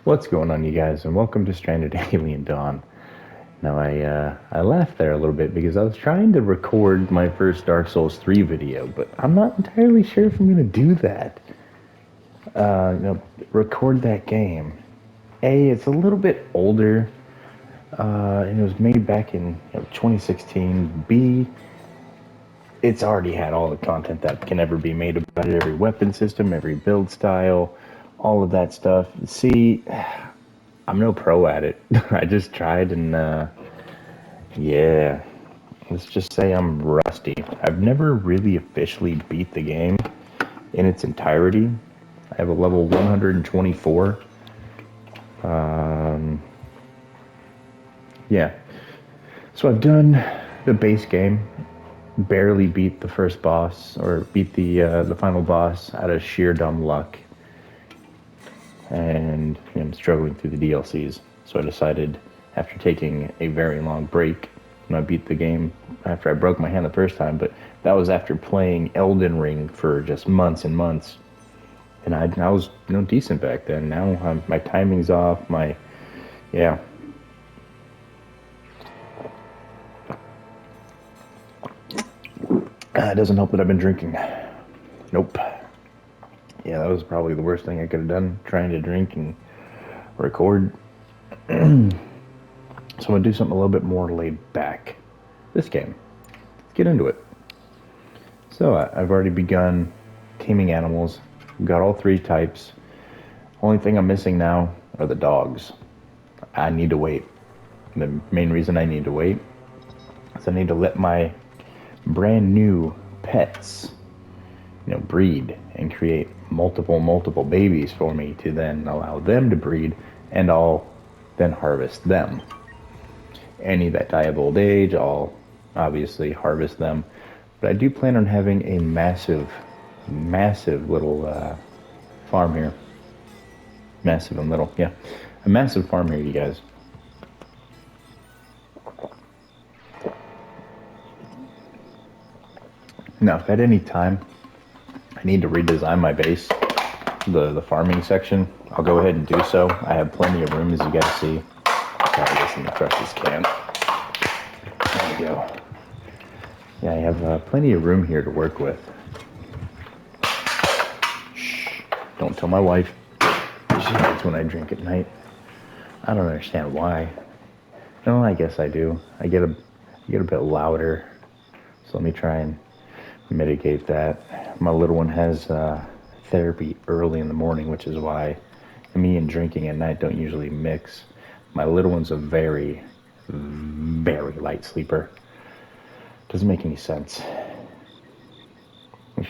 What's going on, you guys, and welcome to Stranded Alien Dawn. Now, I laughed there a little bit because I was trying to record my first Dark Souls 3 video, but I'm not entirely sure if I'm going to do that. Record that game. A, it's a little bit older, and it was made back in 2016. B, it's already had all the content that can ever be made about it, every weapon system, every build style, all of that stuff. C, I'm no pro at it. I just tried and, yeah, let's just say I'm rusty. I've never really officially beat the game in its entirety. I have a level 124. Yeah. So I've done the base game, barely beat the first boss, or beat the final boss out of sheer dumb luck. And I'm struggling through the DLCs. So I decided, after taking a very long break, I beat the game after I broke my hand the first time, but that was after playing Elden Ring for just months and months. And I was decent back then. Now my timing's off. Yeah. It doesn't help that I've been drinking. Nope. Yeah, that was probably the worst thing I could have done, trying to drink and record. So I'm gonna do something a little bit more laid back. This game. Let's get into it. So I've already begun taming animals. Got all three types. Only thing I'm missing now are the dogs. I need to wait. The main reason I need to wait is I need to let my brand new pets, breed and create multiple babies for me to then allow them to breed, and I'll then harvest them. Any that die of old age, I'll obviously harvest them. But I do plan on having a massive little farm here. Massive and little, yeah. A massive farm here, you guys. Now, if at any time I need to redesign my base, the farming section, I'll go ahead and do so. I have plenty of room, as you guys see. I guess let me crush this can. There we go. Yeah, I have plenty of room here to work with. Shh, don't tell my wife. She hates when I drink at night. I don't understand why. No, I guess I do. I get a bit louder. So let me try and mitigate that. My little one has therapy early in the morning, which is why me and drinking at night don't usually mix. My little one's a very light sleeper. Doesn't make any sense.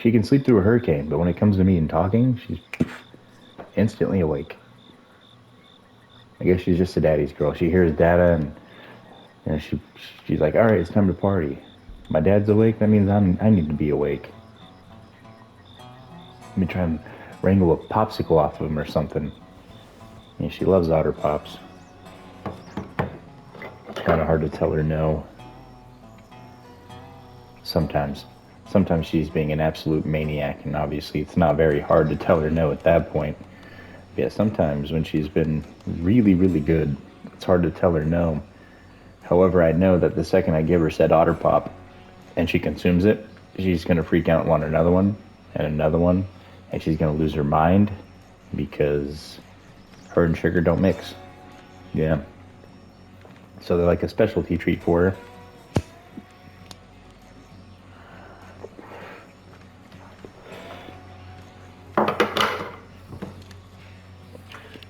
She can sleep through a hurricane, but when it comes to me and talking, she's instantly awake. I guess she's just a daddy's girl. She hears dada and she's like, all right, it's time to party. My dad's awake, that means I need to be awake. Let me try and wrangle a popsicle off of him or something. Yeah, she loves Otter Pops. It's kind of hard to tell her no. Sometimes she's being an absolute maniac, and obviously it's not very hard to tell her no at that point. Yeah, sometimes when she's been really good, it's hard to tell her no. However, I know that the second I give her said Otter Pop and she consumes it, she's going to freak out and want another one and another one, and she's going to lose her mind because her and sugar don't mix. Yeah. So they're like a specialty treat for her.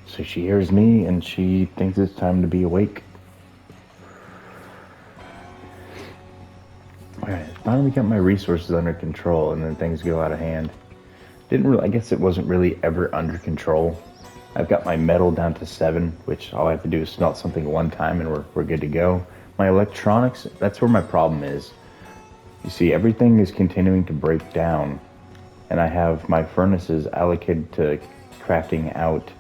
So she hears me and she thinks it's time to be awake. Alright, finally got my resources under control, and then things go out of hand. I guess it wasn't really ever under control. I've got my metal down to 7, which all I have to do is smelt something one time and we're good to go. My electronics, that's where my problem is. You see, everything is continuing to break down, and I have my furnaces allocated to crafting out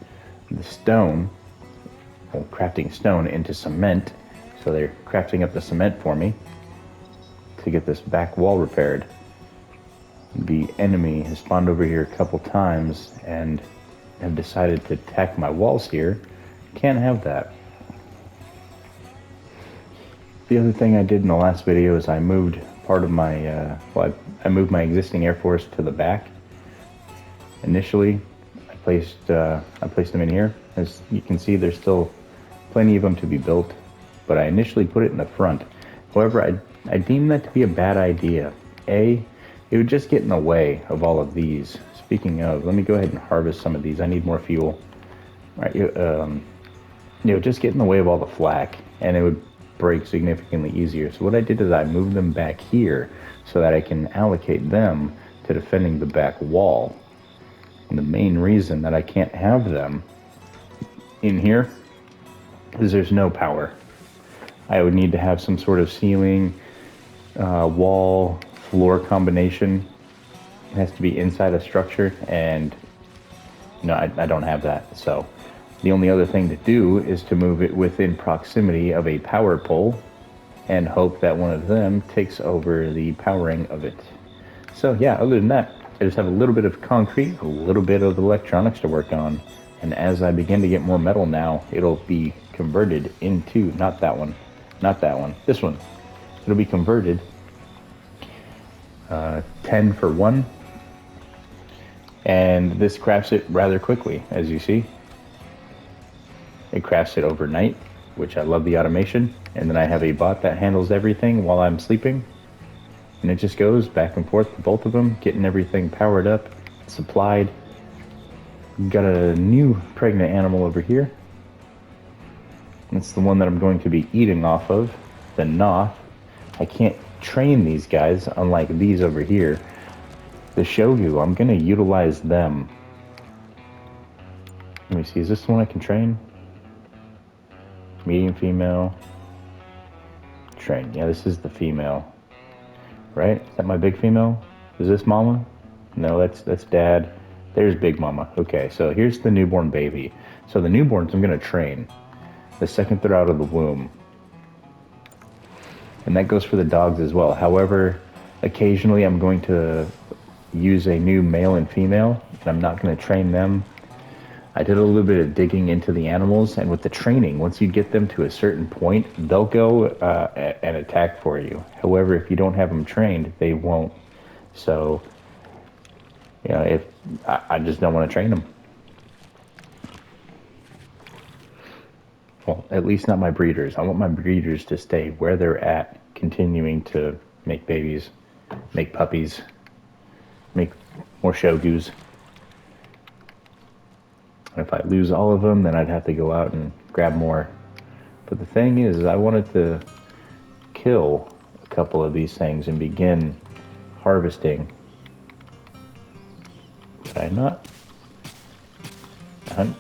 the stone, crafting stone into cement. So they're crafting up the cement for me to get this back wall repaired. The enemy has spawned over here a couple times and have decided to attack my walls here, Can't have that. The other thing I did in the last video is I moved part of my, I moved my existing Air Force to the back. Initially, I placed them in here. As you can see, there's still plenty of them to be built, but I initially put it in the front. However, I deemed that to be a bad idea. It would just get in the way of all of these. Speaking of, let me go ahead and harvest some of these. I need more fuel. All right, just get in the way of all the flak, and it would break significantly easier. So what I did is I moved them back here so that I can allocate them to defending the back wall. And the main reason that I can't have them in here is there's no power. I would need to have some sort of ceiling, wall, floor combination. It has to be inside a structure, and I don't have that. So the only other thing to do is to move it within proximity of a power pole and hope that one of them takes over the powering of it. So yeah, other than that, I just have a little bit of concrete, a little bit of electronics to work on. And as I begin to get more metal now, it'll be converted into, not that one, this one. It'll be converted 10 for 1. And this crafts it rather quickly, as you see. It crafts it overnight, which I love the automation. And then I have a bot that handles everything while I'm sleeping. And it just goes back and forth to both of them, getting everything powered up, supplied. Got a new pregnant animal over here. It's the one that I'm going to be eating off of, the Noth. I can't train these guys, unlike these over here. The Shogu, I'm going to utilize them. Let me see, is this the one I can train? Medium female. Train, yeah, this is the female. Right? Is that my big female? Is this mama? No, that's dad. There's big mama. Okay, so here's the newborn baby. So the newborns I'm going to train the second they're out of the womb. And that goes for the dogs as well. However, occasionally I'm going to use a new male and female, and I'm not going to train them. I did a little bit of digging into the animals, and with the training, once you get them to a certain point, they'll go and attack for you. However, if you don't have them trained, they won't. So, if I just don't want to train them. Well, at least not my breeders. I want my breeders to stay where they're at, continuing to make babies, make puppies, make more shogus. If I lose all of them, then I'd have to go out and grab more. But the thing is, I wanted to kill a couple of these things and begin harvesting. Did I not? Hunt.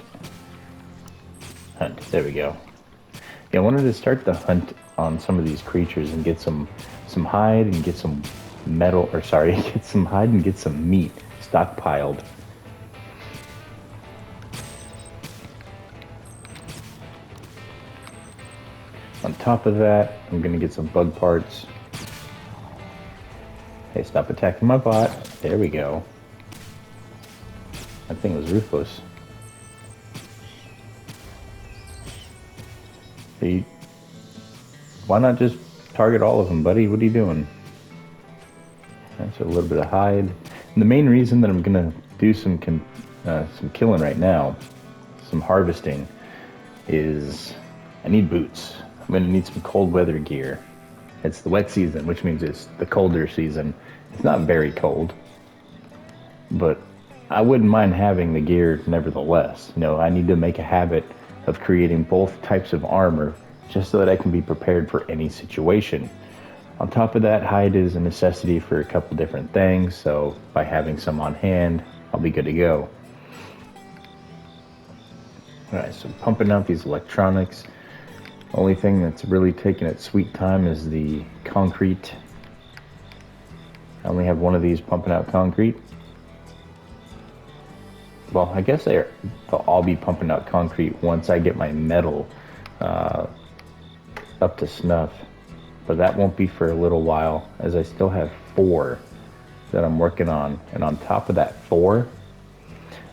There we go. Yeah, I wanted to start the hunt on some of these creatures and get some hide and get some metal, or sorry, get some hide and get some meat stockpiled. On top of that, I'm gonna get some bug parts. Hey, stop attacking my bot. There we go. That thing was ruthless. Hey, why not just target all of them, buddy? What are you doing? That's a little bit of hide. And the main reason that I'm gonna do some killing right now, some harvesting, is I need boots. I'm going to need some cold weather gear. It's the wet season, which means it's the colder season. It's not very cold, but I wouldn't mind having the gear nevertheless. I need to make a habit of creating both types of armor just so that I can be prepared for any situation. On top of that, hide is a necessity for a couple different things, so by having some on hand, I'll be good to go. Alright, so pumping out these electronics. Only thing that's really taking its sweet time is the concrete. I only have one of these pumping out concrete. Well, I guess they'll all be pumping out concrete once I get my metal up to snuff. But that won't be for a little while, as I still have 4 that I'm working on. And on top of that 4,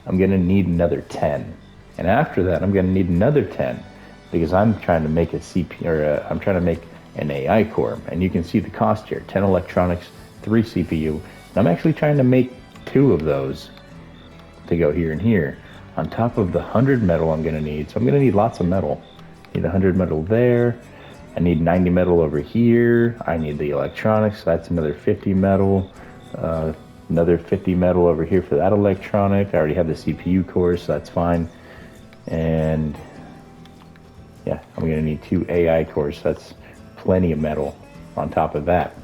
I'm going to need another 10. And after that, I'm going to need another 10 because I'm trying to make a CPU, or I'm trying to make an AI core. And you can see the cost here, 10 electronics, 3 CPU. And I'm actually trying to make 2 of those to go here and here on top of the 100 metal I'm going to need. So I'm going to need lots of metal. I need 100 metal there. I need 90 metal over here. I need the electronics, so that's another 50 metal. Another 50 metal over here for that electronic. I already have the CPU core, so that's fine. And yeah, I'm going to need 2 AI cores, so that's plenty of metal on top of that,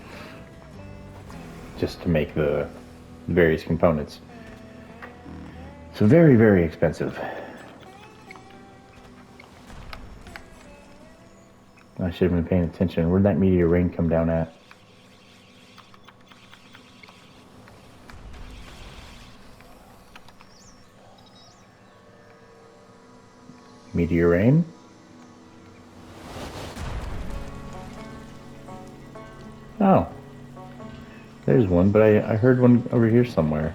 just to make the various components. So very, very expensive. I should have been paying attention. Where'd that meteor rain come down at? Meteor rain? Oh. There's one, but I heard one over here somewhere.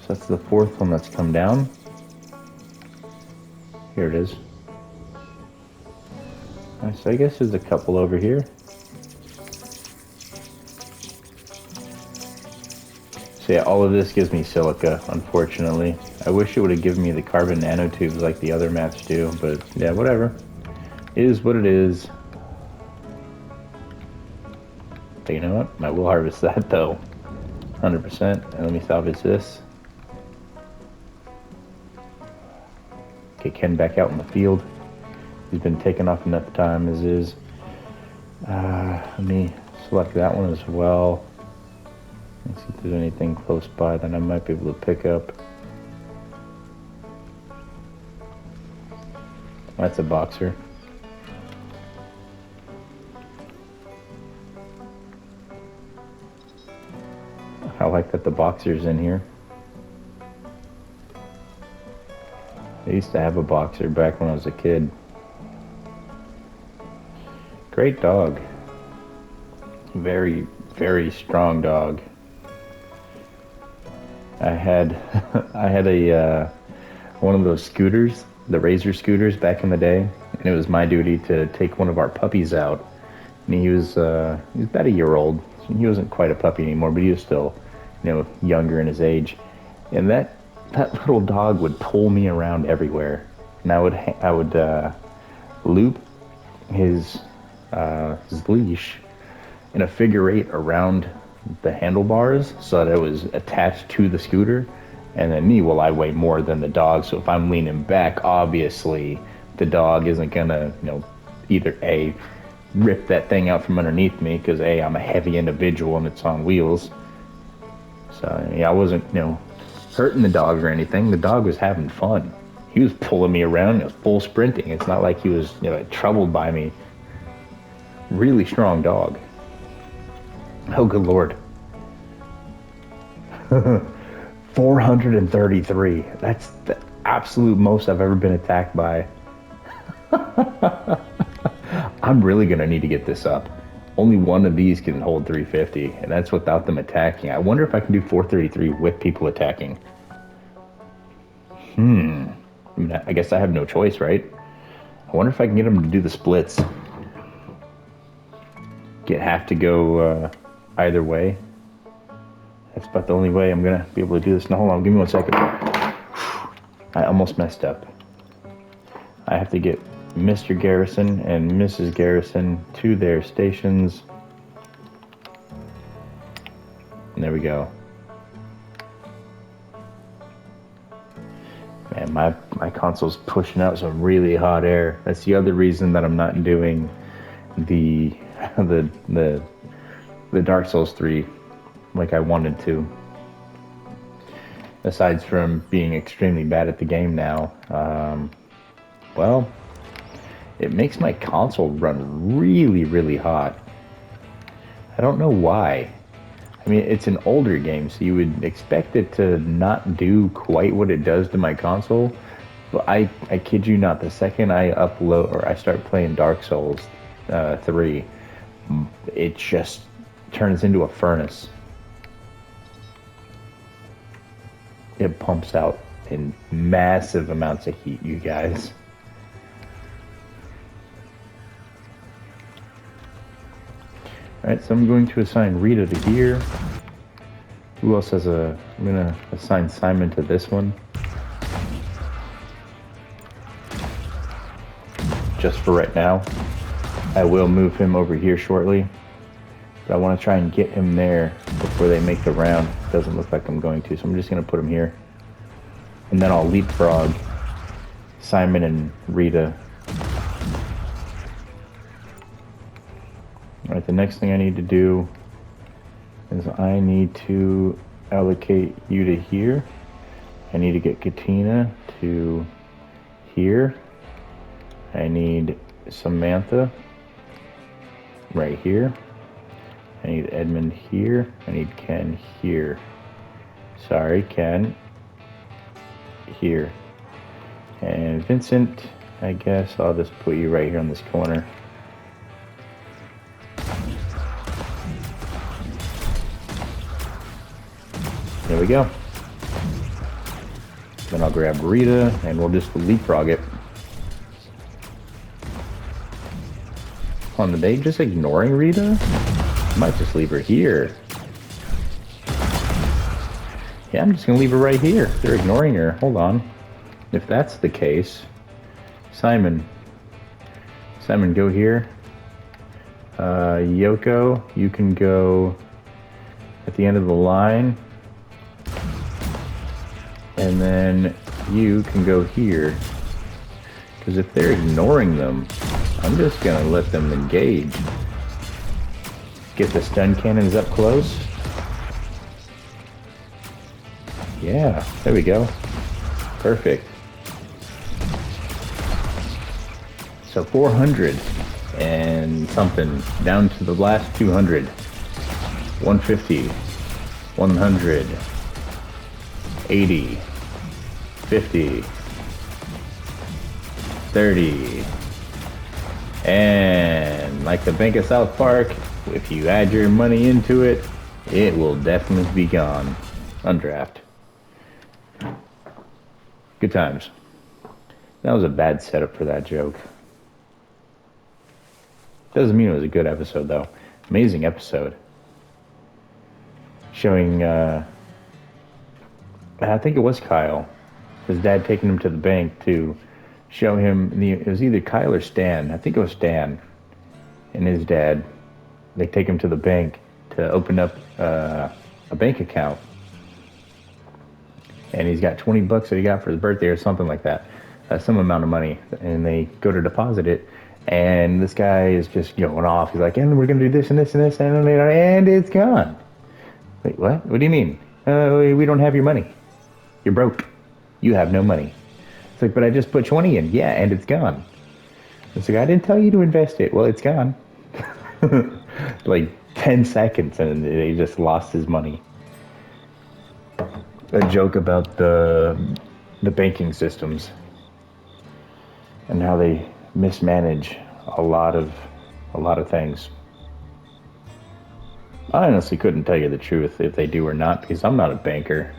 So that's the 4th one that's come down. Here it is. So I guess there's a couple over here. So yeah, all of this gives me silica, unfortunately. I wish it would have given me the carbon nanotubes like the other maps do, but yeah, whatever. It is what it is. But you know what? I will harvest that though. 100%. And let me salvage this. Get Ken back out in the field. He's been taking off enough time as is. Let me select that one as well. Let's see if there's anything close by that I might be able to pick up. That's a boxer. I like that the boxer's in here. I used to have a boxer back when I was a kid. Great dog. Very, very strong dog. I had a one of those scooters, the Razor scooters back in the day, and it was my duty to take one of our puppies out. And he was about a year old. He wasn't quite a puppy anymore, but he was still, younger in his age. And that little dog would pull me around everywhere, and I would loop his leash in a figure 8 around the handlebars so that it was attached to the scooter, and then I weigh more than the dog, so if I'm leaning back, obviously the dog isn't gonna either A, rip that thing out from underneath me, because A, I'm a heavy individual and it's on wheels. So yeah, I wasn't hurting the dog or anything. The dog was having fun. He was pulling me around. It was full sprinting. It's not like he was troubled by me. Really strong dog. Oh, good Lord. 433. That's the absolute most I've ever been attacked by. I'm really going to need to get this up. Only one of these can hold 350, and that's without them attacking. I wonder if I can do 433 with people attacking. I guess I have no choice, right? I wonder if I can get them to do the splits. Have to go either way. That's about the only way I'm gonna be able to do this. Now hold on, give me 1 second. I almost messed up. I have to get Mr. Garrison and Mrs. Garrison to their stations. And there we go. Man, my console's pushing out some really hot air. That's the other reason that I'm not doing the Dark Souls 3 like I wanted to. Aside from being extremely bad at the game now, well, it makes my console run really, really hot. I don't know why. I mean, it's an older game, so you would expect it to not do quite what it does to my console. But I kid you not, the second I upload or I start playing Dark Souls 3, it just turns into a furnace. it pumps out in massive amounts of heat, you guys. Alright, so I'm going to assign Rita to here. Who else has I'm going to assign Simon to this one. Just for right now. I will move him over here shortly. But I want to try and get him there before they make the round. Doesn't look like I'm going to, so I'm just going to put him here. And then I'll leapfrog Simon and Rita. Alright, the next thing I need to do is I need to allocate you to here. I need to get Katina to here. I need Samantha right here. I need Edmund here. I need Ken here. Sorry, Ken. Here. And Vincent, I guess I'll just put you right here on this corner. There we go. Then I'll grab Rita and we'll just leapfrog it. Are they just ignoring Rita? I might just leave her here. Yeah, I'm just gonna leave her right here. They're ignoring her. Hold on. If that's the case, Simon, go here. Yoko, you can go at the end of the line. And then you can go here. Because if they're ignoring them, I'm just gonna let them engage. Get the stun cannons up close. Yeah, there we go. Perfect. So 400 and something down to the last 200. 150, 100, 80, 50, 30. And like the Bank of South Park, if you add your money into it, it will definitely be gone. Undraft. Good times. That was a bad setup for that joke. Doesn't mean it was a good episode, though. Amazing episode. Showing, I think it was Kyle. His dad taking him to the bank to show him, it was either Kyle or Stan. I think it was Stan and his dad. They take him to the bank to open up a bank account. And he's got $20 that he got for his birthday or something like that. Some amount of money. And they go to deposit it. And this guy is just going off. He's like, and we're going to do this and this and this. And it's gone. Wait, what? What do you mean? We don't have your money. You're broke. You have no money. It's like, but I just put 20 in. Yeah, and it's gone. It's like, I didn't tell you to invest it. Well, it's gone. Like 10 seconds and he just lost his money. A joke about the banking systems and how they mismanage a lot of things. I honestly couldn't tell you the truth if they do or not because I'm not a banker.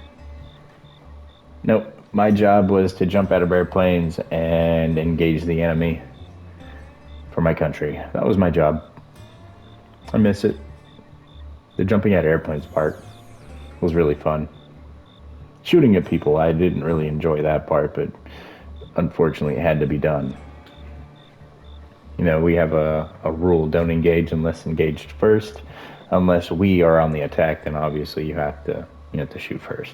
Nope. My job was to jump out of airplanes and engage the enemy for my country. That was my job. I miss it. The jumping out of airplanes part was really fun. Shooting at people, I didn't really enjoy that part, but unfortunately it had to be done. You know, we have a rule, don't engage unless engaged first. Unless we are on the attack, then obviously you have to shoot first.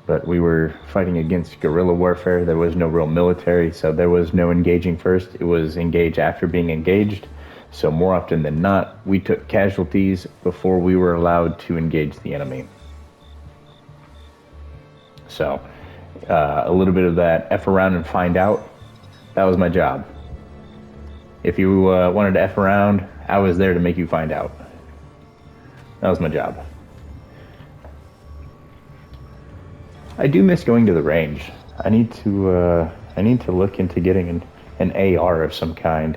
But we were fighting against guerrilla warfare. There was no real military, so there was no engaging first. It was engage after being engaged. So more often than not, we took casualties before we were allowed to engage the enemy. So a little bit of that F around and find out, that was my job. If you wanted to F around, I was there to make you find out. That was my job. I do miss going to the range. I need to look into getting an AR of some kind.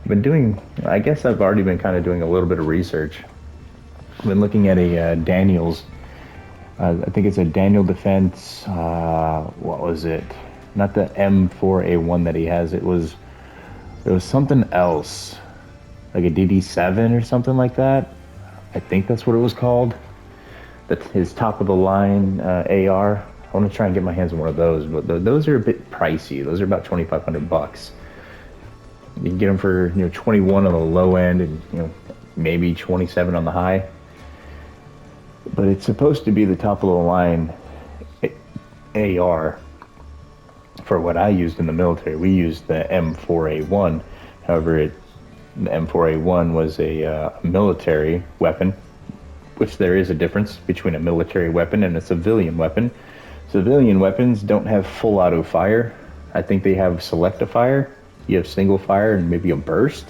I guess I've already been kind of doing a little bit of research. I've been looking at a Daniels I think it's a Daniel Defense. What was it? Not the M4A1 that he has. It was something else, like a DD7 or something like that. I think that's what it was called. That's his top of the line AR. I want to try and get my hands on one of those, but those are a bit pricey. Those are about $2,500. You can get them for 21 on the low end, and maybe 27 on the high. But it's supposed to be the top of the line AR. For what I used in the military, we used the M4A1. However, the M4A1 was a military weapon, which there is a difference between a military weapon and a civilian weapon. Civilian weapons don't have full auto fire. I think they have selective fire. You have single fire and maybe a burst,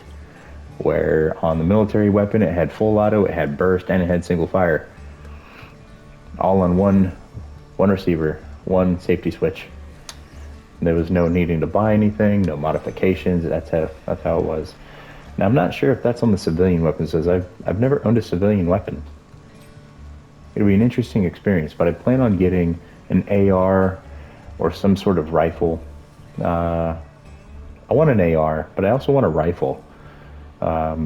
where on the military weapon it had full auto, it had burst, and it had single fire. All on one receiver, one safety switch. There was no needing to buy anything, no modifications. That's how it was. Now I'm not sure if that's on the civilian weapons, as I've never owned a civilian weapon. It'll be an interesting experience, but I plan on getting an AR or some sort of rifle. I want an AR, but I also want a rifle. A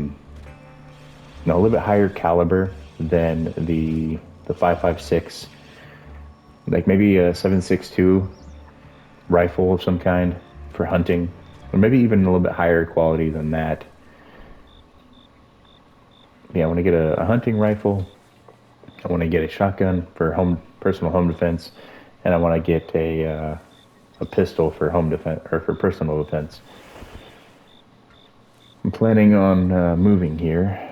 little bit higher caliber than the 5.56, like maybe a 7.62 rifle of some kind for hunting, or maybe even a little bit higher quality than that. Yeah, I want to get a hunting rifle. I want to get a shotgun for personal home defense, and I want to get a pistol for home defense or for personal defense. I'm planning on moving here.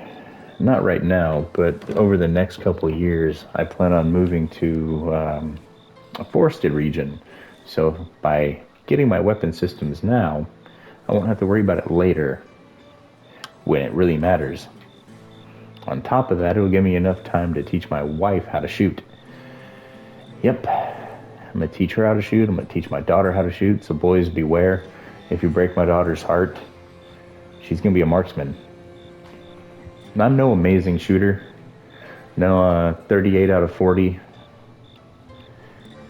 Not right now, but over the next couple of years, I plan on moving to a forested region. So by getting my weapon systems now, I won't have to worry about it later when it really matters. On top of that, it'll give me enough time to teach my wife how to shoot. Yep, I'm going to teach her how to shoot. I'm going to teach my daughter how to shoot. So boys, beware. If you break my daughter's heart, she's going to be a marksman. And I'm no amazing shooter. No, 38 out of 40.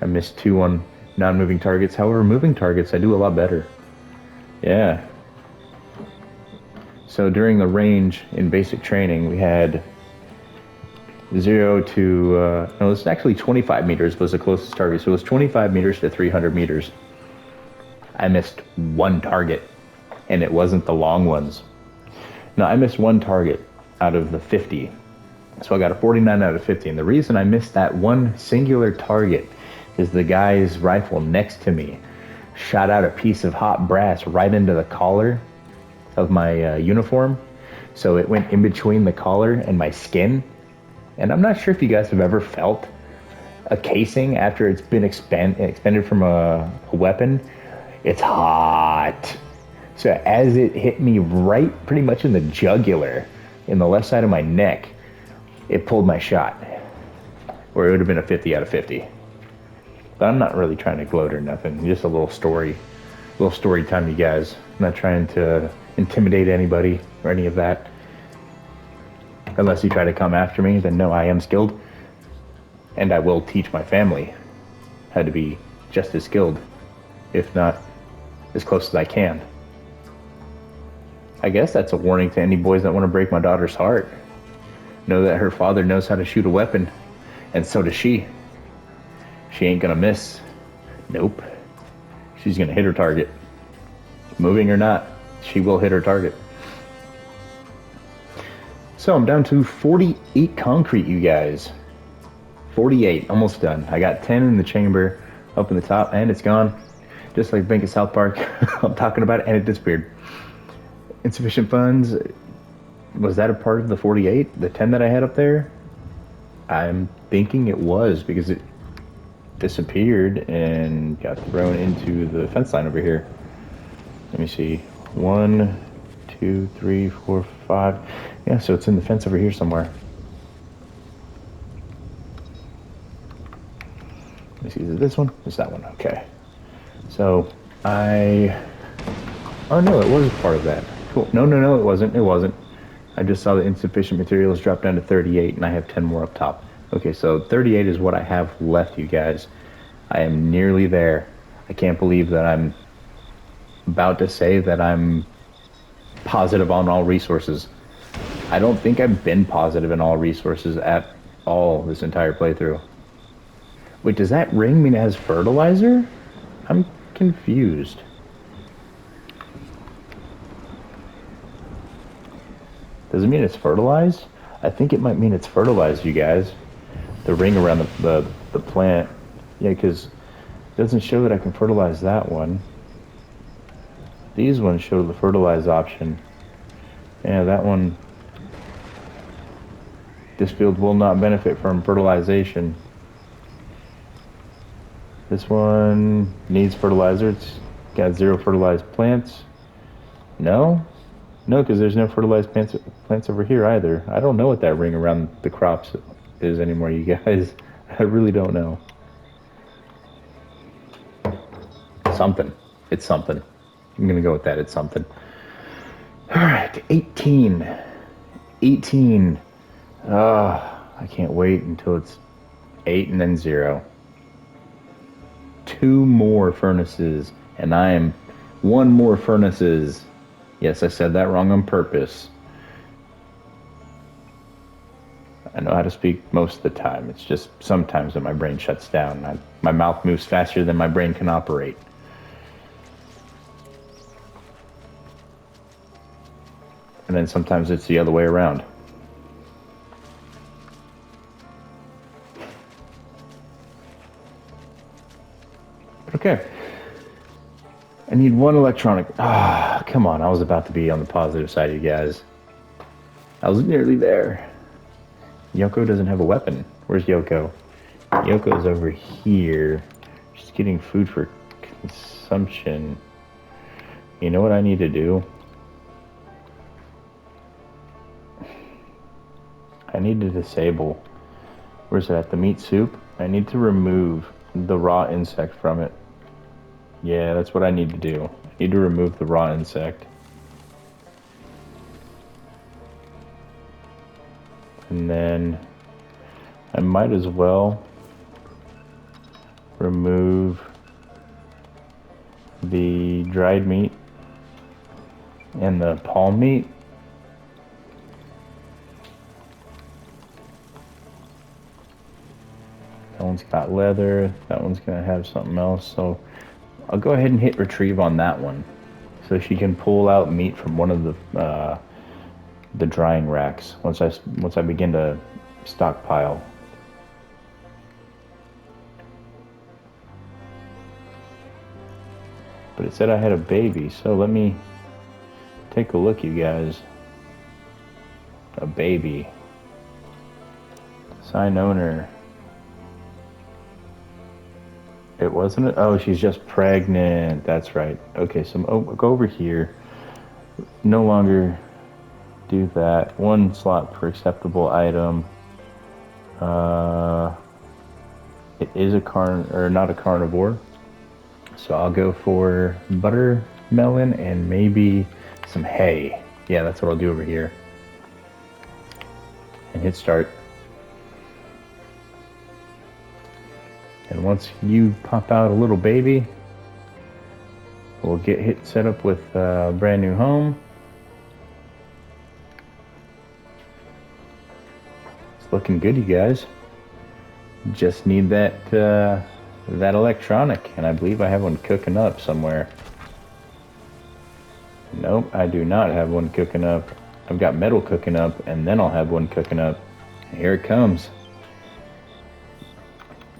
I missed 2 on non-moving targets. However, moving targets, I do a lot better. Yeah. So during the range in basic training, we had 0 to, no, it's actually 25 meters was the closest target. So it was 25 meters to 300 meters. I missed 1 target, and it wasn't the long ones. No, I missed 1 target out of the 50. So I got a 49 out of 50. And the reason I missed that one singular target is the guy's rifle next to me shot out a piece of hot brass right into the collar of my uniform. So it went in between the collar and my skin. And I'm not sure if you guys have ever felt a casing after it's been expended from a weapon. It's hot. So as it hit me right pretty much in the jugular, in the left side of my neck, it pulled my shot. Or it would have been a 50 out of 50. But I'm not really trying to gloat or nothing. Just a little story time, you guys. I'm not trying to intimidate anybody or any of that. Unless you try to come after me, then no, I am skilled. And I will teach my family how to be just as skilled, if not as close as I can. I guess that's a warning to any boys that want to break my daughter's heart. Know that her father knows how to shoot a weapon, and so does she. She ain't gonna miss. Nope. She's gonna hit her target. Moving or not, she will hit her target. So I'm down to 48 concrete, you guys. 48, almost done. I got 10 in the chamber, up in the top, and it's gone. Just like Bank of South Park. I'm talking about it, and it disappeared. Insufficient funds. Was that a part of the 48? The 10 that I had up there? I'm thinking it was, because it disappeared and got thrown into the fence line over here. Let me see. 1, 2, 3, 4, 5. Yeah, so it's in the fence over here somewhere. Let me see. Is it this one? It's that one. Okay. So oh no, it was part of that. Cool. No, it wasn't. I just saw the insufficient materials drop down to 38, and I have 10 more up top. Okay, so 38 is what I have left, you guys. I am nearly there. I can't believe that I'm about to say that I'm positive on all resources. I don't think I've been positive in all resources at all this entire playthrough. Wait, does that ring mean it has fertilizer? I'm confused. Does it mean it's fertilized? I think it might mean it's fertilized, you guys. The ring around the plant. Yeah, because it doesn't show that I can fertilize that one. These ones show the fertilize option. Yeah, that one. This field will not benefit from fertilization. This one needs fertilizer. It's got 0 fertilized plants. No? No, because there's no fertilized plants over here either. I don't know what that ring around the crops is anymore, you guys. I really don't know. Something. It's something. I'm going to go with that. It's something. All right, 18. 18. I can't wait until it's 8 and then 0. 2 more furnaces, and I am 1 more furnaces. Yes, I said that wrong on purpose. I know how to speak most of the time. It's just sometimes that my brain shuts down. My mouth moves faster than my brain can operate. And then sometimes it's the other way around. Okay. I need 1 electronic. Come on. I was about to be on the positive side, you guys. I was nearly there. Yoko doesn't have a weapon. Where's Yoko? Yoko's over here. She's getting food for consumption. You know what I need to do? I need to disable. Where's it at? The meat soup? I need to remove the raw insect from it. Yeah, that's what I need to do. I need to remove the raw insect. And then I might as well remove the dried meat and the palm meat. That one's got leather. That one's going to have something else. So I'll go ahead and hit retrieve on that one. So she can pull out meat from one of the drying racks once I begin to stockpile. But it said I had a baby, so let me take a look, you guys. A baby. Sign owner. It wasn't. Oh, she's just pregnant. That's right. Okay, so go over here. No longer do that. 1 slot per acceptable item. It is not a carnivore. So I'll go for buttermelon and maybe some hay. Yeah, that's what I'll do over here. And hit start. And once you pop out a little baby, we'll get set up with a brand new home. It's looking good, you guys. Just need that electronic, and I believe I have one cooking up somewhere. Nope, I do not have one cooking up. I've got metal cooking up, and then I'll have one cooking up. Here it comes.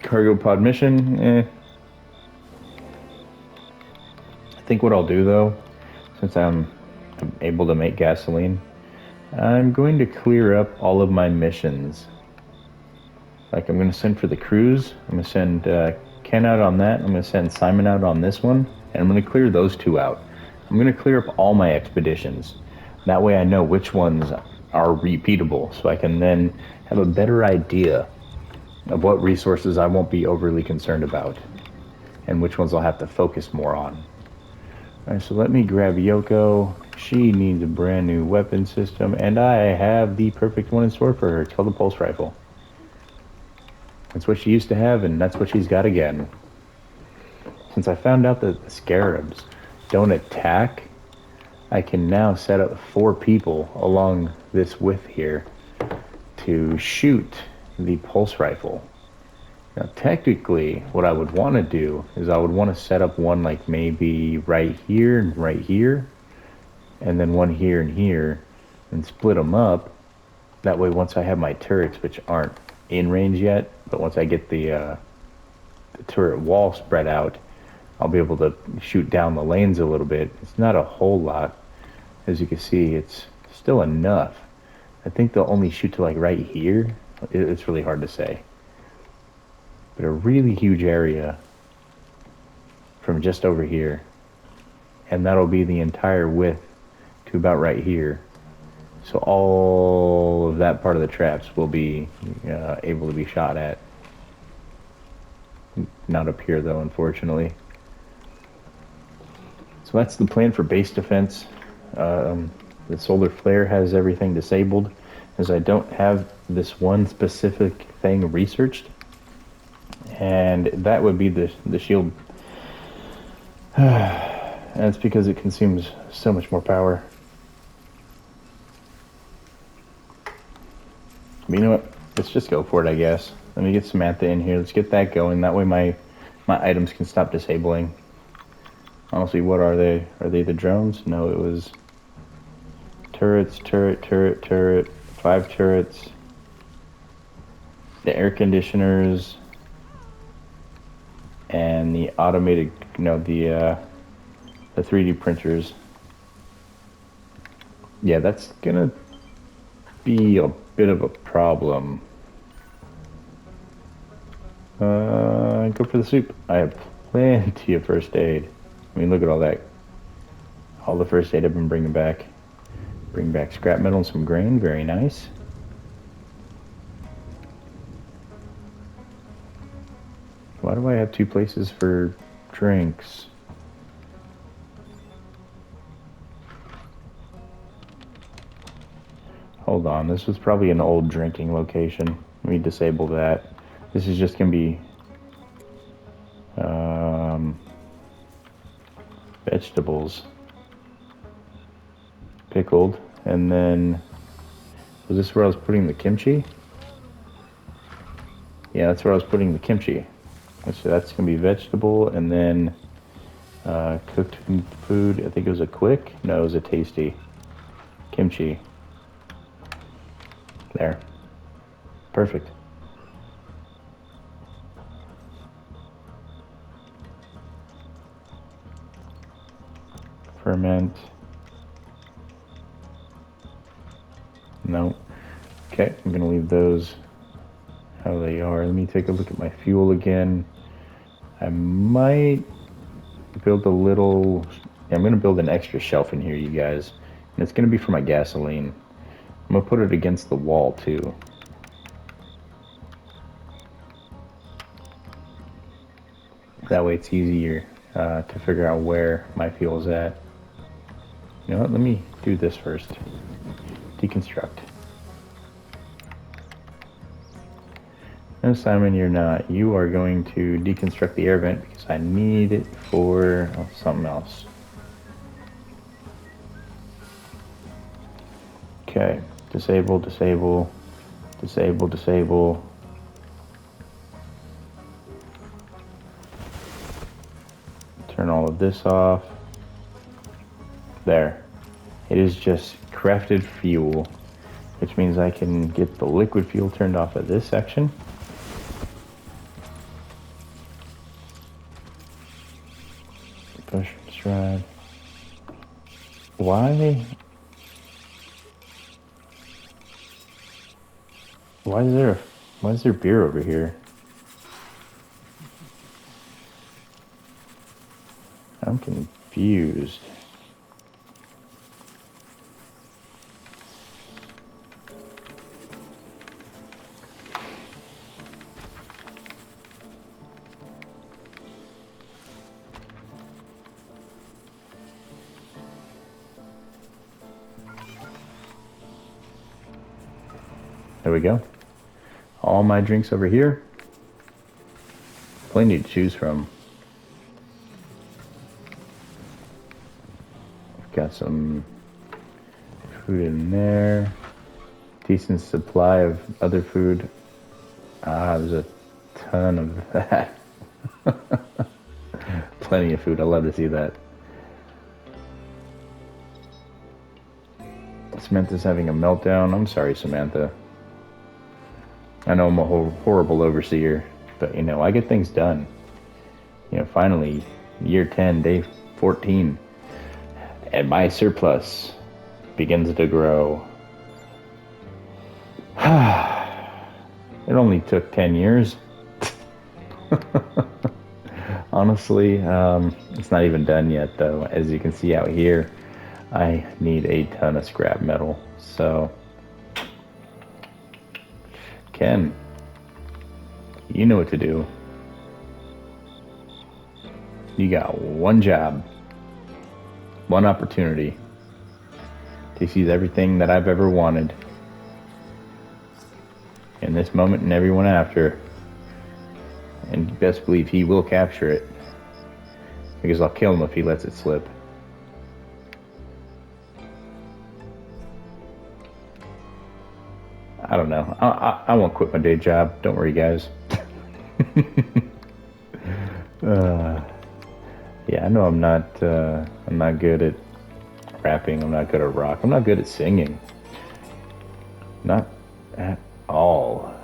Cargo pod mission, I think what I'll do though, since I'm able to make gasoline, I'm going to clear up all of my missions. Like I'm going to send for the cruise, I'm going to send Ken out on that, I'm going to send Simon out on this one, and I'm going to clear those 2 out. I'm going to clear up all my expeditions. That way I know which ones are repeatable, so I can then have a better idea of what resources I won't be overly concerned about and which ones I'll have to focus more on. Alright, so let me grab Yoko. She needs a brand new weapon system, and I have the perfect one in store for her. It's called the pulse rifle. That's what she used to have, and that's what she's got again. Since I found out that the scarabs don't attack, I can now set up 4 people along this width here to shoot the pulse rifle. Now, technically, what I would want to do is I would want to set up one like maybe right here and right here, and then one here and here, and split them up. That way, once I have my turrets, which aren't in range yet, but once I get the turret wall spread out, I'll be able to shoot down the lanes a little bit. It's not a whole lot. As you can see, it's still enough. I think they'll only shoot to like right here. It's really hard to say. But a really huge area from just over here. And that'll be the entire width to about right here. So all of that part of the traps will be able to be shot at. Not up here though, unfortunately. So that's the plan for base defense. The solar flare has everything disabled, as I don't have this one specific thing researched, and that would be the shield. And it's because it consumes so much more power. But you know what? Let's just go for it, I guess. Let me get Samantha in here. Let's get that going. That way my items can stop disabling. Honestly, what are they? Are they the drones? No, it was turrets, turret, 5 turrets, the air conditioners, and the automated, the 3D printers. Yeah, that's gonna be a bit of a problem. Go for the soup. I have plenty of first aid. I mean, look at all that. All the first aid I've been bringing back. Bring back scrap metal and some grain. Very nice. Why do I have 2 places for drinks? Hold on. This was probably an old drinking location. Let me disable that. This is just going to be vegetables. Pickled. And then, was this where I was putting the kimchi? Yeah, that's where I was putting the kimchi. So that's going to be vegetable, and then cooked food. I think it was a quick. No, it was a tasty. Kimchi. There. Perfect. Ferment. No. Okay, I'm going to leave those how they are. Let me take a look at my fuel again. I might build a little... I'm going to build an extra shelf in here, you guys. And it's going to be for my gasoline. I'm going to put it against the wall, too. That way it's easier to figure out where my fuel is at. You know what? Let me do this first. Deconstruct. No, Simon, you're not. You are going to deconstruct the air vent because I need it for something else. Okay. Disable, disable, disable, disable. Turn all of this off. There. It is just crafted fuel, which means I can get the liquid fuel turned off at this section. Push, stride. Why is there beer over here? I'm confused. There we go. All my drinks over here. Plenty to choose from. Got some food in there. Decent supply of other food. There's a ton of that. Plenty of food. I love to see that. Samantha's having a meltdown. I'm sorry, Samantha. I know I'm a horrible overseer, but you know, I get things done. You know, finally, year 10, day 14, and my surplus begins to grow. It only took 10 years. Honestly, it's not even done yet, though. As you can see out here, I need a ton of scrap metal. So, Ken, you know what to do. You got one job, one opportunity to seize everything that I've ever wanted. In this moment and everyone after. And you best believe he will capture it. Because I'll kill him if he lets it slip. I don't know. I won't quit my day job. Don't worry, guys. Yeah, I know I'm not good at rapping. I'm not good at rock. I'm not good at singing. Not at all.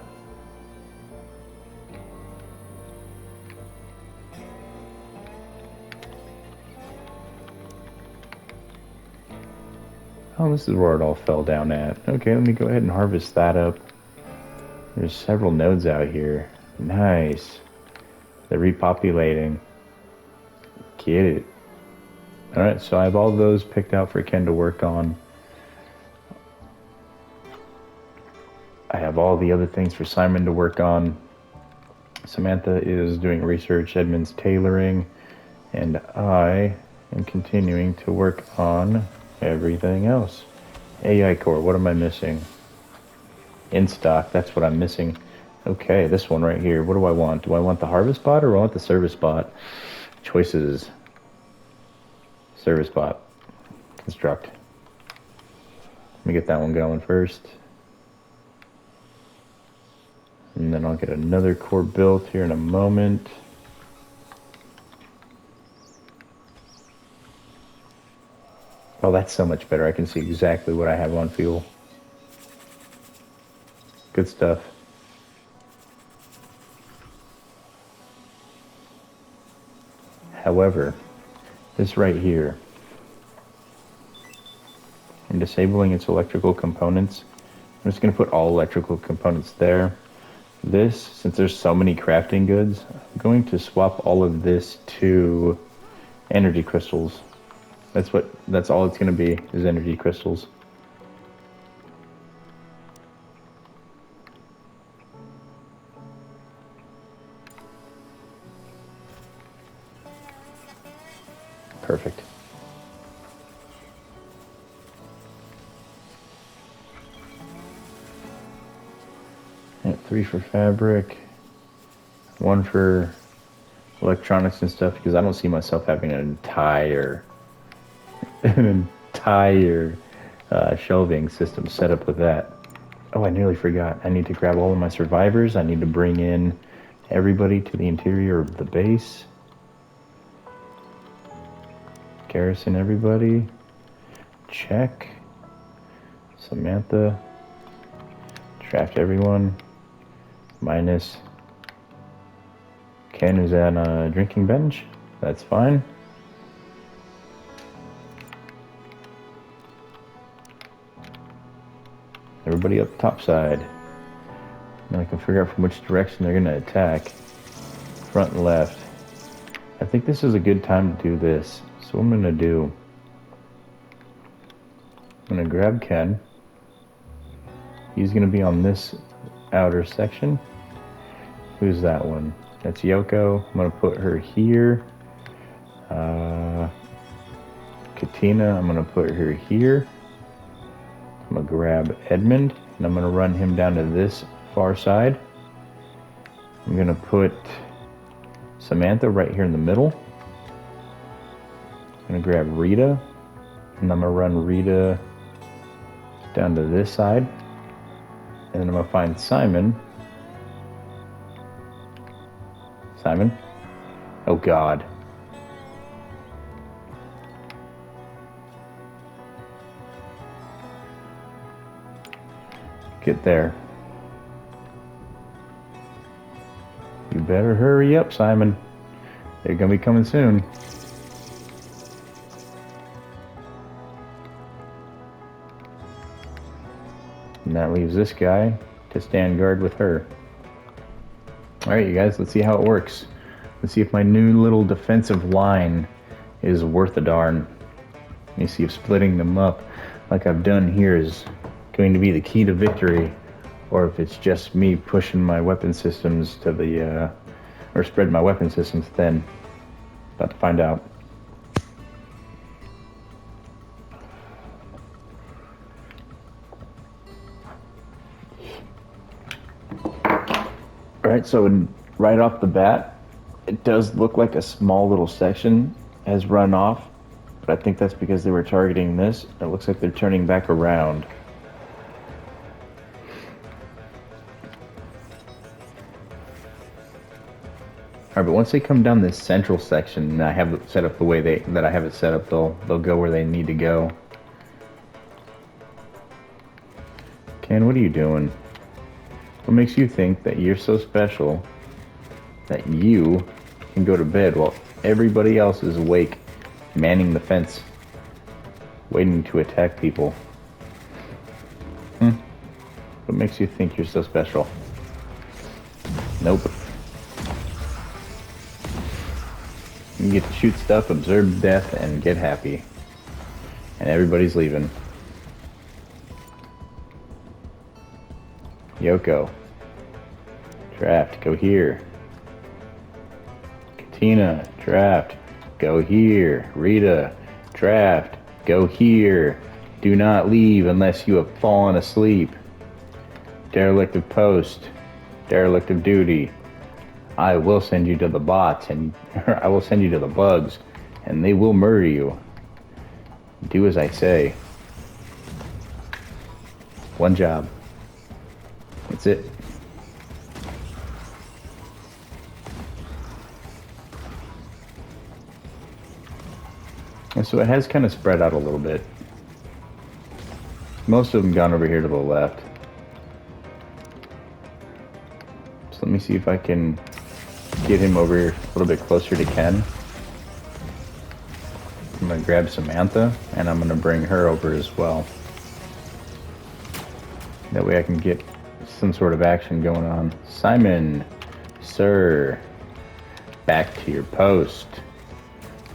Oh, this is where it all fell down at. Okay, let me go ahead and harvest that up. There's several nodes out here. Nice. They're repopulating. Get it. Alright, so I have all those picked out for Ken to work on. I have all the other things for Simon to work on. Samantha is doing research, Edmund's tailoring, and I am continuing to work on everything else. AI core, what am I missing? In stock, that's what I'm missing. Okay, this one right here. What do I want? Do I want the harvest bot or do I want the service bot? Choices. Service bot. Construct. Let me get that one going first. And then I'll get another core built here in a moment. Oh, that's so much better. I can see exactly what I have on fuel. Good stuff. However, this right here, I'm disabling its electrical components. I'm just going to put all electrical components there. This, since there's so many crafting goods, I'm going to swap all of this to energy crystals. That's all it's going to be, is energy crystals. Perfect. And 3 for fabric, 1 for electronics and stuff, because I don't see myself having an entire shelving system set up with that. Oh, I nearly forgot. I need to grab all of my survivors. I need to bring in everybody to the interior of the base. Garrison everybody. Check. Samantha. Draft everyone. Minus Ken, who's on a drinking bench. That's fine. Everybody up top side. Now I can figure out from which direction they're going to attack. Front and left. I think this is a good time to do this. So what I'm going to do, I'm going to grab Ken. He's going to be on this outer section. Who's that one? That's Yoko. I'm going to put her here. Katina, I'm going to put her here. I'm going to grab Edmund, and I'm going to run him down to this far side. I'm going to put Samantha right here in the middle. I'm gonna grab Rita, and I'm gonna run Rita down to this side, and then I'm gonna find Simon. Simon? Oh God. Get there. You better hurry up, Simon. They're gonna be coming soon. And that leaves this guy to stand guard with her. Alright, you guys, let's see how it works. Let's see if my new little defensive line is worth a darn. Let me see if splitting them up like I've done here is going to be the key to victory, or if it's just me pushing my weapon systems to the, or spreading my weapon systems thin. About to find out. Alright, so right off the bat, it does look like a small little section has run off, but I think that's because they were targeting this. It looks like they're turning back around. Alright, but once they come down this central section, and I have it set up the way that I have it set up, they'll go where they need to go. Ken, what are you doing? What makes you think that you're so special that you can go to bed while everybody else is awake, manning the fence, waiting to attack people? What makes you think you're so special? Nope. You get to shoot stuff, observe death, and get happy. And everybody's leaving. Yoko. Trapped, go here. Katina, trapped, go here. Rita, trapped, go here. Do not leave unless you have fallen asleep. Derelict of post, derelict of duty. I will send you to the bots, and I will send you to the bugs, and they will murder you. Do as I say. One job. That's it. And so it has kind of spread out a little bit. Most of them gone over here to the left. So let me see if I can get him over here a little bit closer to Ken. I'm going to grab Samantha, and I'm going to bring her over as well. That way I can get some sort of action going on. Simon, sir, back to your post.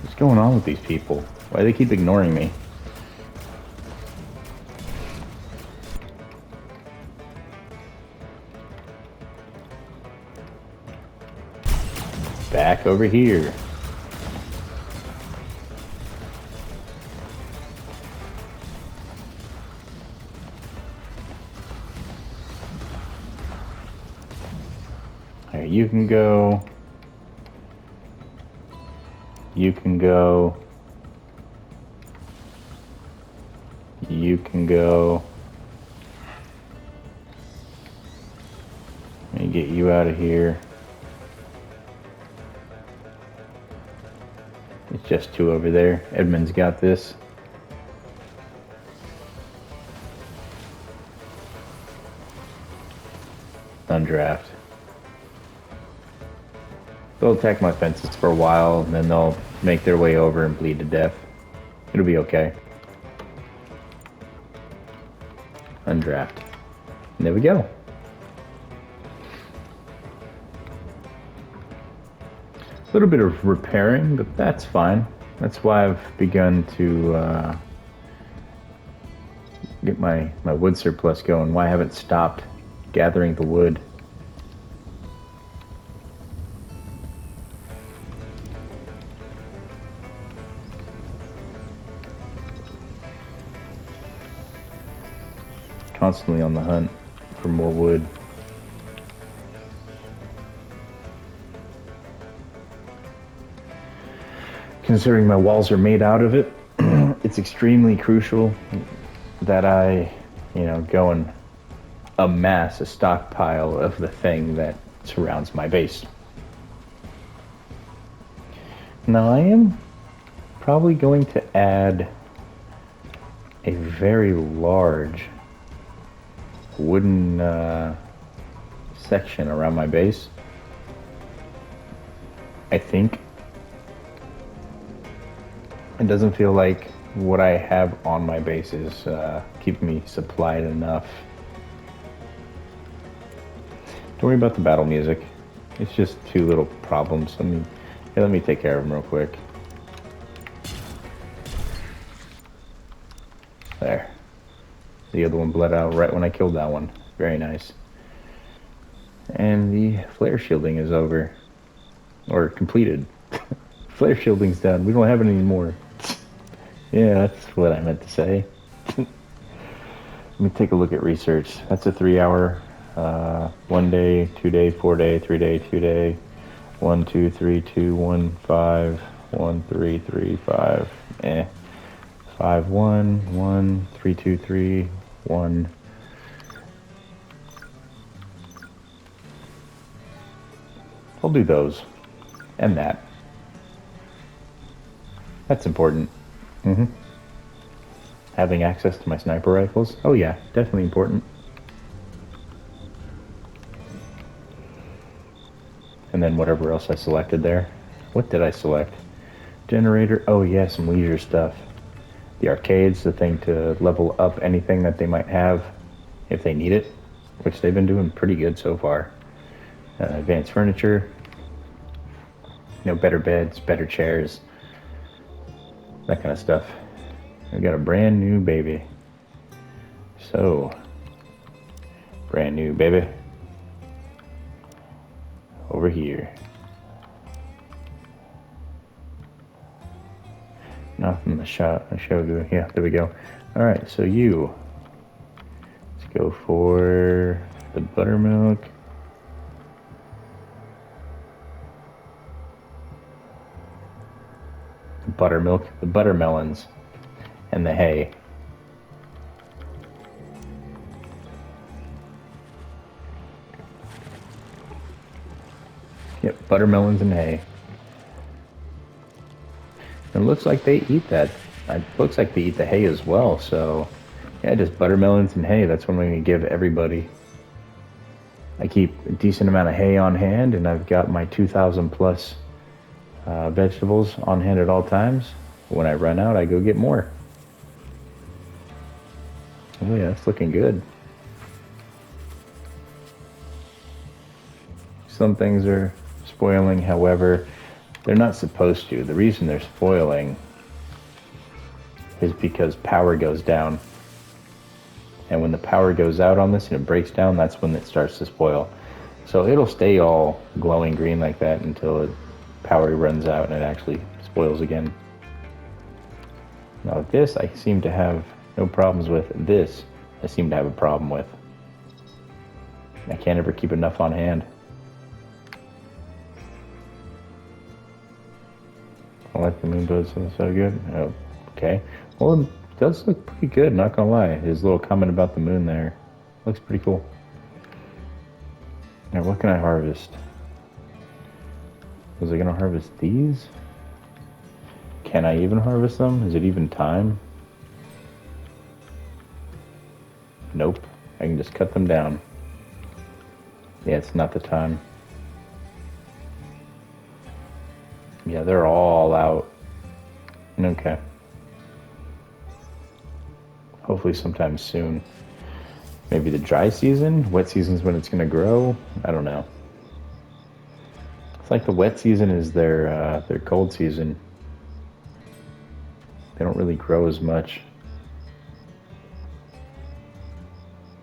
What's going on with these people? Why do they keep ignoring me? Back over here. There, you can go. You can go. You can go. Let me get you out of here. It's just two over there. Edmund's got this. Undraft. They'll attack my fences for a while, and then they'll make their way over and bleed to death. It'll be okay. Undraft. And there we go. A little bit of repairing, but that's fine. That's why I've begun to get my wood surplus going. Why I haven't stopped gathering the wood. Constantly on the hunt for more wood. considering my walls are made out of it, it's extremely crucial that I, go and amass a stockpile of the thing that surrounds my base. Now I am probably going to add a very large wooden section around my base. I think it doesn't feel like what I have on my base is keeping me supplied enough. Don't worry about the battle music. It's just two little problems. Let me take care of them real quick. There. The other one bled out right when I killed that one. Very nice. And the flare shielding is over. Or completed. Flare shielding's done. We don't have it anymore. Yeah, that's what I meant to say. Let me take a look at research. That's a 3-hour, 1 day, 2 day, 4 day, 3 day, 2 day, 1, 2, 3, 2, 1, 5, 1, 3, 3, 5, 5, 1, 1, 3, 2, 3, 1. I'll do those. And that. That's important. Having access to my sniper rifles. Oh yeah, definitely important. And then whatever else I selected there. What did I select? Generator. Oh yeah, some leisure stuff. The arcades, the thing to level up anything that they might have if they need it, which they've been doing pretty good so far. Advanced furniture. Better beds, better chairs. That kind of stuff. I've got a brand new baby. So, brand new baby. Over here. Nothing to show you. Yeah, there we go. Alright, so let's go for the buttermilk. The buttermelons, and the hay. Yep, buttermelons and hay. And it looks like they eat that. It looks like they eat the hay as well, so yeah, just buttermelons and hay. That's what I'm going to give everybody. I keep a decent amount of hay on hand, and I've got my 2,000 plus vegetables on hand at all times. When I run out, I go get more. Oh yeah, it's looking good. Some things are spoiling, however, they're not supposed to. The reason they're spoiling is because power goes down. And when the power goes out on this and it breaks down, that's when it starts to spoil. So it'll stay all glowing green like that until power runs out and it actually spoils again. Now this I seem to have no problems with. This I seem to have a problem with. I can't ever keep enough on hand. I like the moon buds, so good. Oh, okay. Well, it does look pretty good, not gonna lie. His little comment about the moon there looks pretty cool. Now, what can I harvest? Was I gonna harvest these? Can I even harvest them? Is it even time? Nope. I can just cut them down. Yeah, it's not the time. Yeah, they're all out. Okay. Hopefully sometime soon. Maybe the dry season? Wet season's when it's gonna grow? I don't know. It's like the wet season is their cold season. They don't really grow as much.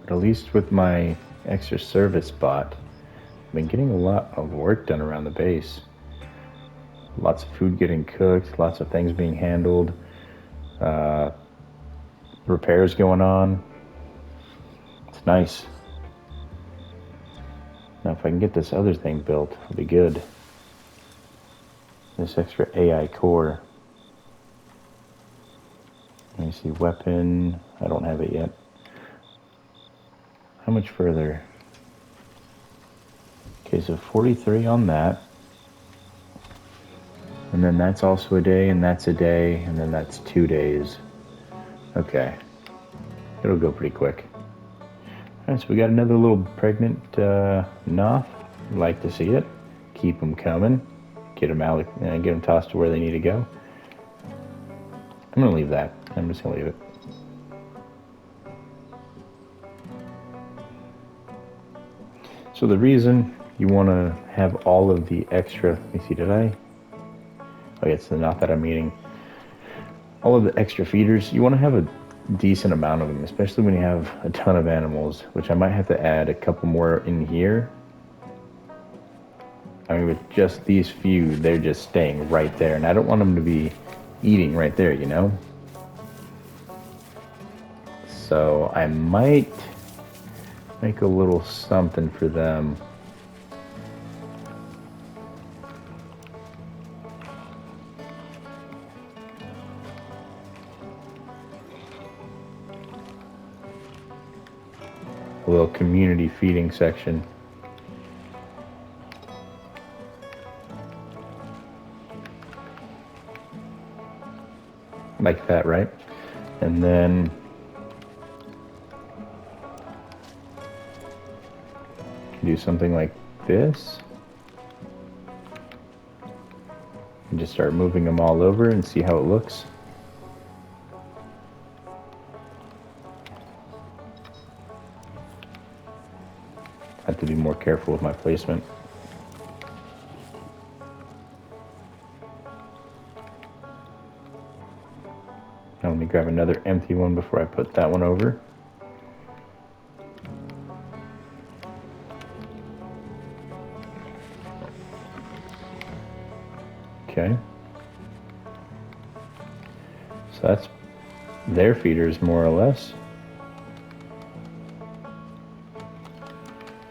But at least with my extra service bot, I've been getting a lot of work done around the base. Lots of food getting cooked, lots of things being handled, repairs going on. It's nice. Now if I can get this other thing built, it'll be good. This extra AI core. me see, weapon. I don't have it yet. How much further? Okay, so 43 on that. And then that's also a day, and that's a day, and then that's 2 days. Okay. It'll go pretty quick. Alright, so we got another little pregnant Noth. Like to see it. Keep them coming. Get them out, get them tossed to where they need to go. I'm going to leave that. I'm just going to leave it. So the reason you want to have all of the extra, let me see, did I? Oh, yeah, it's the Noth that I'm eating. All of the extra feeders, you want to have a decent amount of them, especially when you have a ton of animals, which I might have to add a couple more in here. I mean, with just these few, they're just staying right there, and I don't want them to be eating right there, you know? So I might make a little something for them. A little community feeding section. Like that, right? And then do something like this. And just start moving them all over and see how it looks. I have to be more careful with my placement. Now let me grab another empty one before I put that one over. Okay. So that's their feeders more or less.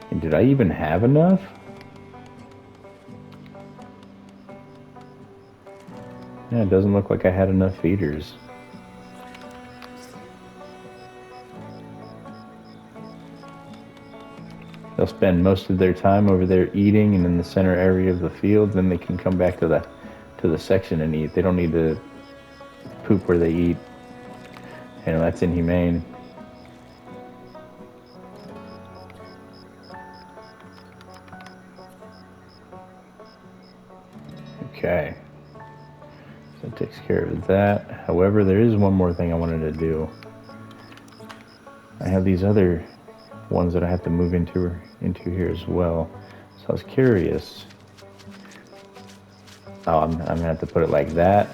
And did I even have enough? Yeah, it doesn't look like I had enough feeders. They'll spend most of their time over there eating and in the center area of the field, then they can come back to the section and eat. They don't need to poop where they eat. You know, that's inhumane. Okay. So it takes care of that. However, there is one more thing I wanted to do. I have these other ones that I have to move into here as well. So I was curious. Oh, I'm gonna have to put it like that.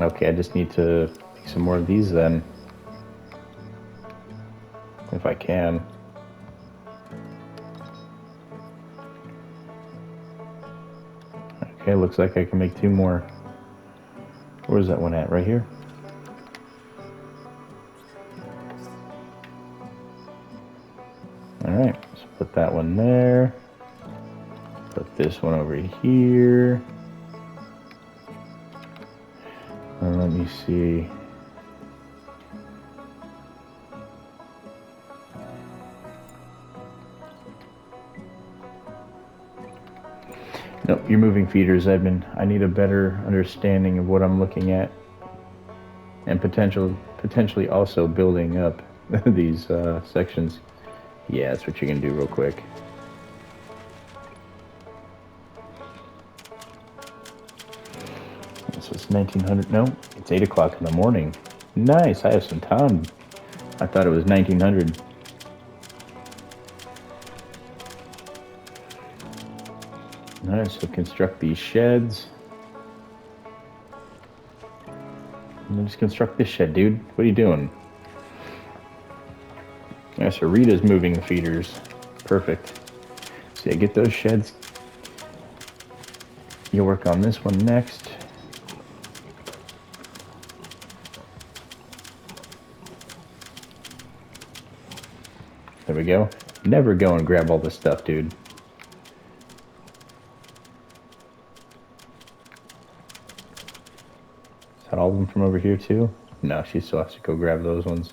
Okay, I just need to make some more of these then. If I can. Okay, looks like I can make 2 more. Where's that one at? Right here? Alright, so put that one there. Put this one over here. And let me see. Nope, you're moving feeders, Edmund. I need a better understanding of what I'm looking at. And potentially also building up these sections. Yeah, that's what you're gonna do real quick. So it's 1900. No, it's 8 o'clock in the morning. Nice, I have some time. I thought it was 1900. Alright, so construct these sheds. Just construct this shed, dude. What are you doing? Yeah, so Rita's moving the feeders. Perfect. So yeah, get those sheds. You'll work on this one next. There we go. Never go and grab all this stuff, dude. that all of them from over here too? No, she still has to go grab those ones.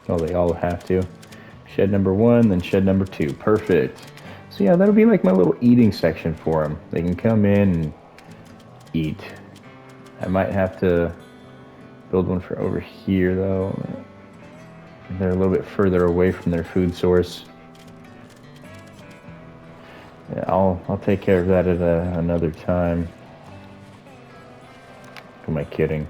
Oh, they all have to. Shed number 1, then shed number 2. Perfect. So yeah, that'll be like my little eating section for them. They can come in and eat. I might have to build one for over here though. They're a little bit further away from their food source. Yeah, I'll take care of that at another time. Who am I kidding?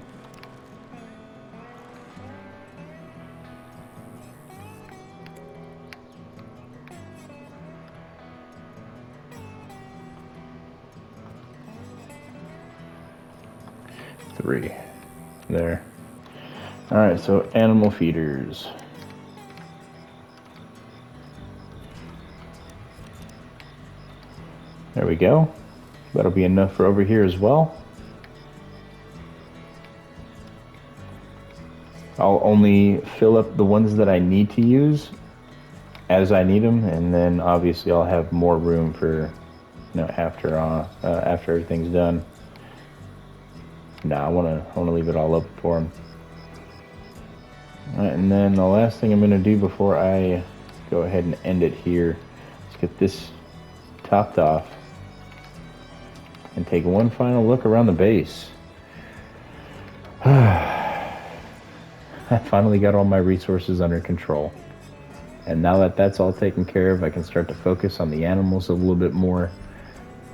Three. There. Alright, so animal feeders. There we go. That'll be enough for over here as well. I'll only fill up the ones that I need to use as I need them, and then obviously I'll have more room for, after everything's done. I wanna leave it all up for them. All right, and then the last thing I'm gonna do before I go ahead and end it here is get this topped off and take one final look around the base. I finally got all my resources under control. And now that that's all taken care of, I can start to focus on the animals a little bit more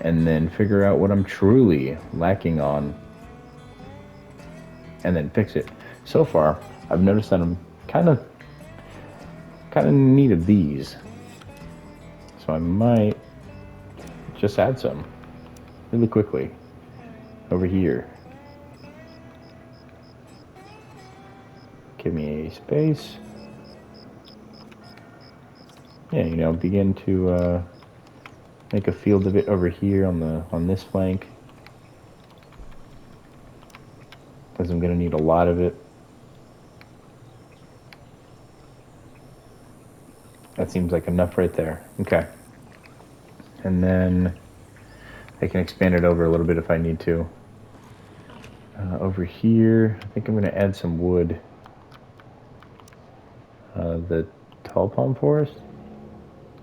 and then figure out what I'm truly lacking on and then fix it. So far, I've noticed that I'm kind of in need of these. So I might just add some really quickly over here. Give me a space. Yeah, begin to make a field of it over here on this flank, because I'm gonna need a lot of it. That seems like enough right there. Okay. And then I can expand it over a little bit if I need to. Over here, I think I'm gonna add some wood. The tall palm forest?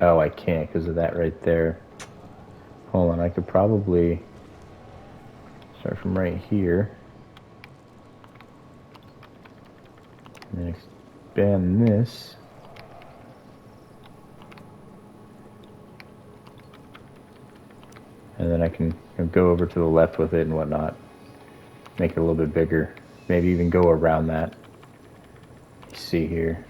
Oh, I can't because of that right there. Hold on, I could probably start from right here and then expand this. And then I can go over to the left with it and whatnot. Make it a little bit bigger. Maybe even go around that. You see here.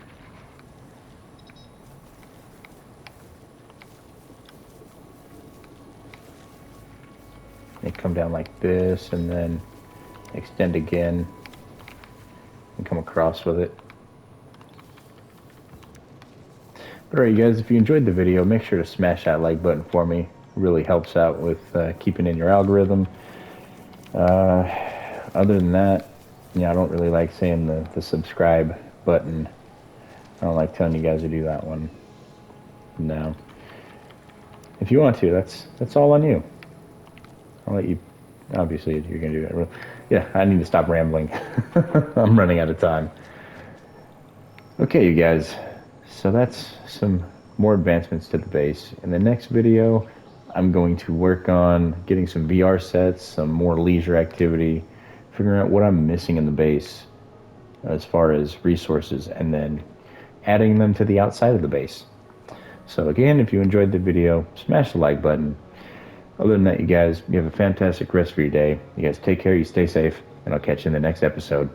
They come down like this and then extend again and come across with it. But alright, you guys, if you enjoyed the video, make sure to smash that like button for me. It really helps out with keeping in your algorithm. Other than that, I don't really like saying the subscribe button. I don't like telling you guys to do that one. No. If you want to, that's all on you. I'll let you, obviously, you're going to do that. Yeah, I need to stop rambling. I'm running out of time. Okay, you guys. So that's some more advancements to the base. In the next video, I'm going to work on getting some VR sets, some more leisure activity, figuring out what I'm missing in the base as far as resources, and then adding them to the outside of the base. So again, if you enjoyed the video, smash the like button. Other than that, you guys, you have a fantastic rest of your day. You guys take care, you stay safe, and I'll catch you in the next episode.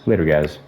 Later, guys.